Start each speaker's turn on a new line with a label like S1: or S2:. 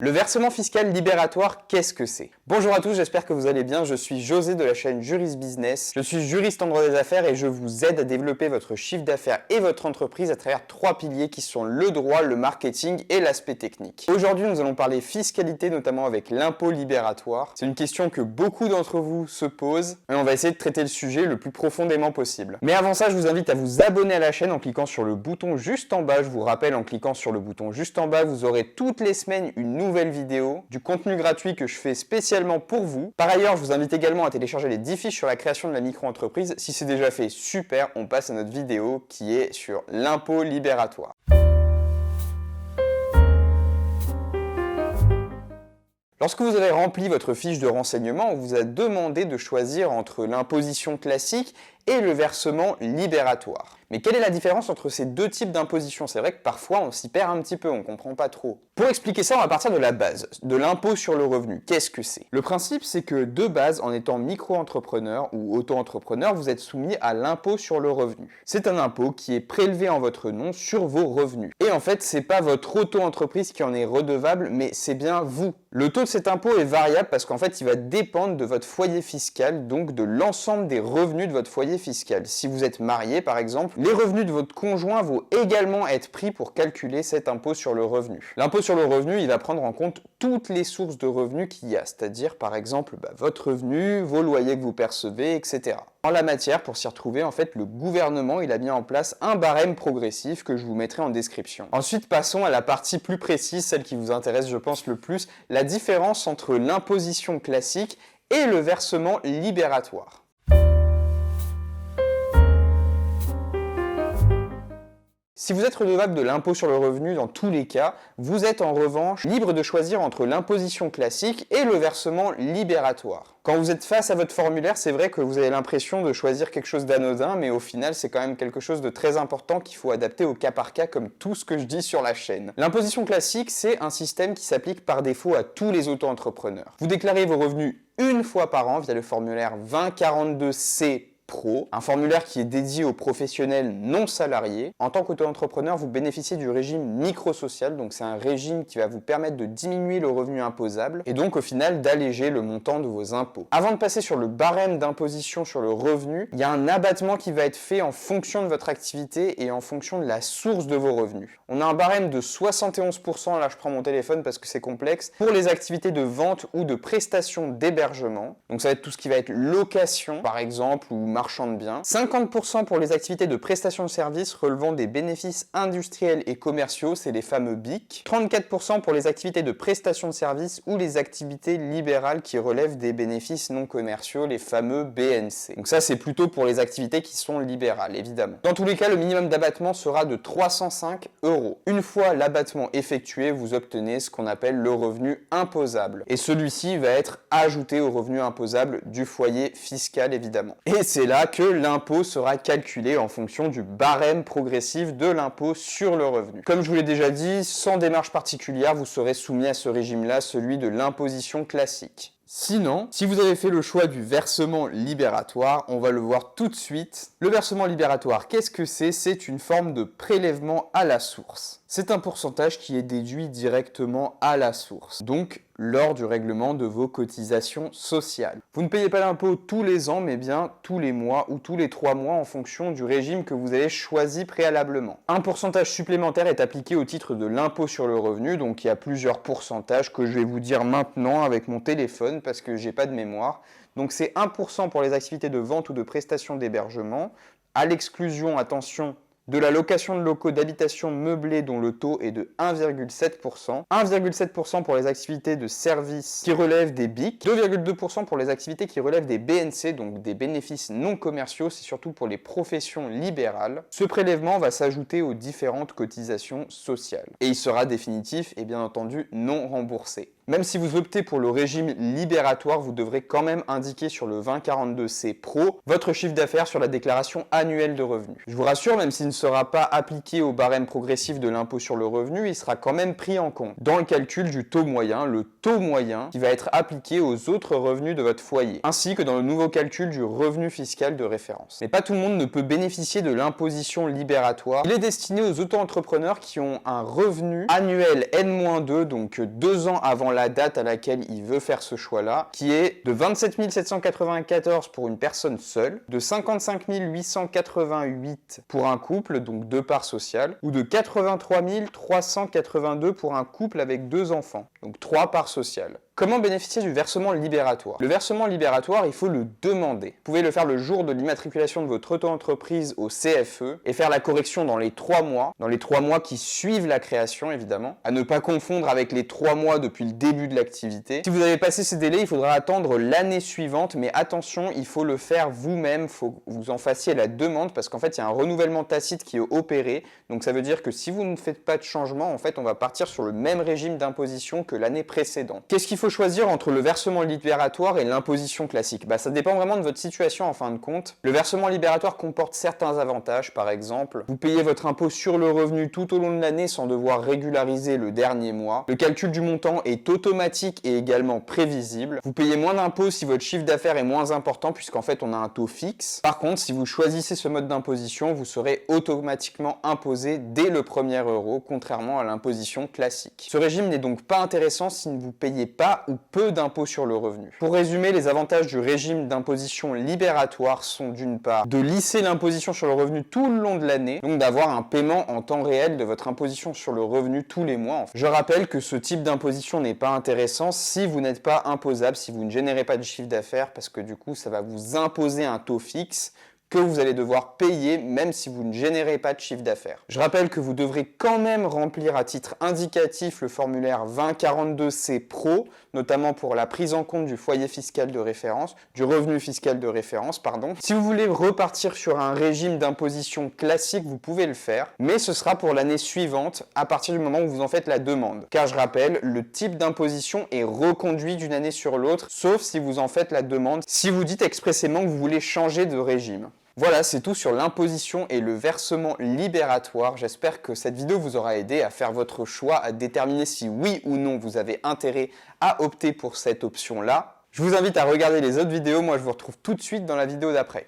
S1: Le versement fiscal libératoire, qu'est-ce que c'est? Bonjour à tous, j'espère que vous allez bien, je suis José de la chaîne Juris Business. Je suis juriste en droit des affaires et je vous aide à développer votre chiffre d'affaires et votre entreprise à travers trois piliers qui sont le droit, le marketing et l'aspect technique. Aujourd'hui, nous allons parler fiscalité, notamment avec l'impôt libératoire. C'est une question que beaucoup d'entre vous se posent et on va essayer de traiter le sujet le plus profondément possible. Mais avant ça, je vous invite à vous abonner à la chaîne en cliquant sur le bouton juste en bas. Je vous rappelle, en cliquant sur le bouton juste en bas, vous aurez toutes les semaines une nouvelle vidéo, du contenu gratuit que je fais spécialement pour vous. Par ailleurs, je vous invite également à télécharger les 10 fiches sur la création de la micro-entreprise. Si c'est déjà fait, super, on passe à notre vidéo qui est sur l'impôt libératoire. Lorsque vous avez rempli votre fiche de renseignement, on vous a demandé de choisir entre l'imposition classique et le versement libératoire. Mais quelle est la différence entre ces deux types d'imposition? C'est vrai que parfois on s'y perd un petit peu, on ne comprend pas trop. Pour expliquer ça, on va partir de la base, de l'impôt sur le revenu. Qu'est-ce que c'est? Le principe, c'est que de base, en étant micro-entrepreneur ou auto-entrepreneur, vous êtes soumis à l'impôt sur le revenu. C'est un impôt qui est prélevé en votre nom sur vos revenus. Et en fait, c'est pas votre auto-entreprise qui en est redevable, mais c'est bien vous. Le taux de cet impôt est variable parce qu'en fait, il va dépendre de votre foyer fiscal, donc de l'ensemble des revenus de votre foyer fiscal. Si vous êtes marié, par exemple, les revenus de votre conjoint vont également être pris pour calculer cet impôt sur le revenu. L'impôt sur le revenu, il va prendre en compte toutes les sources de revenus qu'il y a, c'est-à-dire par exemple votre revenu, vos loyers que vous percevez, etc. En la matière, pour s'y retrouver, en fait, le gouvernement il a mis en place un barème progressif que je vous mettrai en description. Ensuite, passons à la partie plus précise, celle qui vous intéresse, je pense, le plus, la différence entre l'imposition classique et le versement libératoire. Si vous êtes redevable de l'impôt sur le revenu dans tous les cas, vous êtes en revanche libre de choisir entre l'imposition classique et le versement libératoire. Quand vous êtes face à votre formulaire, c'est vrai que vous avez l'impression de choisir quelque chose d'anodin, mais au final, c'est quand même quelque chose de très important qu'il faut adapter au cas par cas, comme tout ce que je dis sur la chaîne. L'imposition classique, c'est un système qui s'applique par défaut à tous les auto-entrepreneurs. Vous déclarez vos revenus une fois par an via le formulaire 2042C Pro, un formulaire qui est dédié aux professionnels non salariés. En tant qu'auto-entrepreneur, vous bénéficiez du régime micro-social, donc c'est un régime qui va vous permettre de diminuer le revenu imposable et donc au final d'alléger le montant de vos impôts. Avant de passer sur le barème d'imposition sur le revenu, il y a un abattement qui va être fait en fonction de votre activité et en fonction de la source de vos revenus. On a un barème de 71%, là je prends mon téléphone parce que c'est complexe, pour les activités de vente ou de prestation d'hébergement. Donc ça va être tout ce qui va être location par exemple ou marchand de biens, 50% pour les activités de prestation de services relevant des bénéfices industriels et commerciaux, c'est les fameux BIC, 34% pour les activités de prestation de services ou les activités libérales qui relèvent des bénéfices non commerciaux, les fameux BNC. Donc ça c'est plutôt pour les activités qui sont libérales, évidemment. Dans tous les cas, le minimum d'abattement sera de 305 €. Une fois l'abattement effectué, vous obtenez ce qu'on appelle le revenu imposable. Et celui-ci va être ajouté au revenu imposable du foyer fiscal, évidemment. Et c'est là que l'impôt sera calculé en fonction du barème progressif de l'impôt sur le revenu. Comme je vous l'ai déjà dit, sans démarche particulière, vous serez soumis à ce régime-là, celui de l'imposition classique. Sinon, si vous avez fait le choix du versement libératoire, on va le voir tout de suite. Le versement libératoire, qu'est-ce que c'est? C'est une forme de prélèvement à la source. C'est un pourcentage qui est déduit directement à la source, donc lors du règlement de vos cotisations sociales. Vous ne payez pas l'impôt tous les ans, mais bien tous les mois ou tous les 3 mois en fonction du régime que vous avez choisi préalablement. Un pourcentage supplémentaire est appliqué au titre de l'impôt sur le revenu, donc il y a plusieurs pourcentages que je vais vous dire maintenant avec mon téléphone parce que j'ai pas de mémoire. Donc c'est 1% pour les activités de vente ou de prestation d'hébergement, à l'exclusion, attention, de la location de locaux d'habitation meublés dont le taux est de 1,7%, 1,7% pour les activités de services qui relèvent des BIC, 2,2% pour les activités qui relèvent des BNC, donc des bénéfices non commerciaux, c'est surtout pour les professions libérales. Ce prélèvement va s'ajouter aux différentes cotisations sociales. Et il sera définitif et bien entendu non remboursé. Même si vous optez pour le régime libératoire, vous devrez quand même indiquer sur le 2042C Pro votre chiffre d'affaires sur la déclaration annuelle de revenus. Je vous rassure, même si sera pas appliqué au barème progressif de l'impôt sur le revenu, il sera quand même pris en compte dans le calcul du taux moyen, le taux moyen qui va être appliqué aux autres revenus de votre foyer, ainsi que dans le nouveau calcul du revenu fiscal de référence. Mais pas tout le monde ne peut bénéficier de l'imposition libératoire. Il est destiné aux auto-entrepreneurs qui ont un revenu annuel N-2, donc 2 ans avant la date à laquelle il veut faire ce choix-là, qui est de 27 794 pour une personne seule, de 55 888 pour un couple, donc 2 parts sociales, ou de 83 382 pour un couple avec 2 enfants, donc 3 parts sociales. Comment bénéficier du versement libératoire? Le versement libératoire, il faut le demander. Vous pouvez le faire le jour de l'immatriculation de votre auto-entreprise au CFE et faire la correction dans les 3 mois qui suivent la création évidemment, à ne pas confondre avec les 3 mois depuis le début de l'activité. Si vous avez passé ces délais, il faudra attendre l'année suivante, mais attention, il faut le faire vous-même, il faut que vous en fassiez la demande parce qu'en fait, il y a un renouvellement tacite qui est opéré, donc ça veut dire que si vous ne faites pas de changement, en fait, on va partir sur le même régime d'imposition que l'année précédente. Qu'est-ce qu'il faut choisir entre le versement libératoire et l'imposition classique? Ça dépend vraiment de votre situation en fin de compte. Le versement libératoire comporte certains avantages, par exemple, vous payez votre impôt sur le revenu tout au long de l'année sans devoir régulariser le dernier mois. Le calcul du montant est automatique et également prévisible. Vous payez moins d'impôts si votre chiffre d'affaires est moins important puisqu'en fait on a un taux fixe. Par contre, si vous choisissez ce mode d'imposition, vous serez automatiquement imposé dès le premier euro, contrairement à l'imposition classique. Ce régime n'est donc pas intéressant si vous ne payez pas ou peu d'impôts sur le revenu. Pour résumer, les avantages du régime d'imposition libératoire sont d'une part de lisser l'imposition sur le revenu tout le long de l'année, donc d'avoir un paiement en temps réel de votre imposition sur le revenu tous les mois. Je rappelle que ce type d'imposition n'est pas intéressant si vous n'êtes pas imposable, si vous ne générez pas de chiffre d'affaires, parce que du coup ça va vous imposer un taux fixe que vous allez devoir payer même si vous ne générez pas de chiffre d'affaires. Je rappelle que vous devrez quand même remplir à titre indicatif le formulaire 2042C Pro, notamment pour la prise en compte du foyer fiscal de référence, du revenu fiscal de référence, pardon. Si vous voulez repartir sur un régime d'imposition classique, vous pouvez le faire, mais ce sera pour l'année suivante, à partir du moment où vous en faites la demande. Car je rappelle, le type d'imposition est reconduit d'une année sur l'autre, sauf si vous en faites la demande, si vous dites expressément que vous voulez changer de régime. Voilà, c'est tout sur l'imposition et le versement libératoire. J'espère que cette vidéo vous aura aidé à faire votre choix, à déterminer si oui ou non vous avez intérêt à opter pour cette option-là. Je vous invite à regarder les autres vidéos. Moi, je vous retrouve tout de suite dans la vidéo d'après.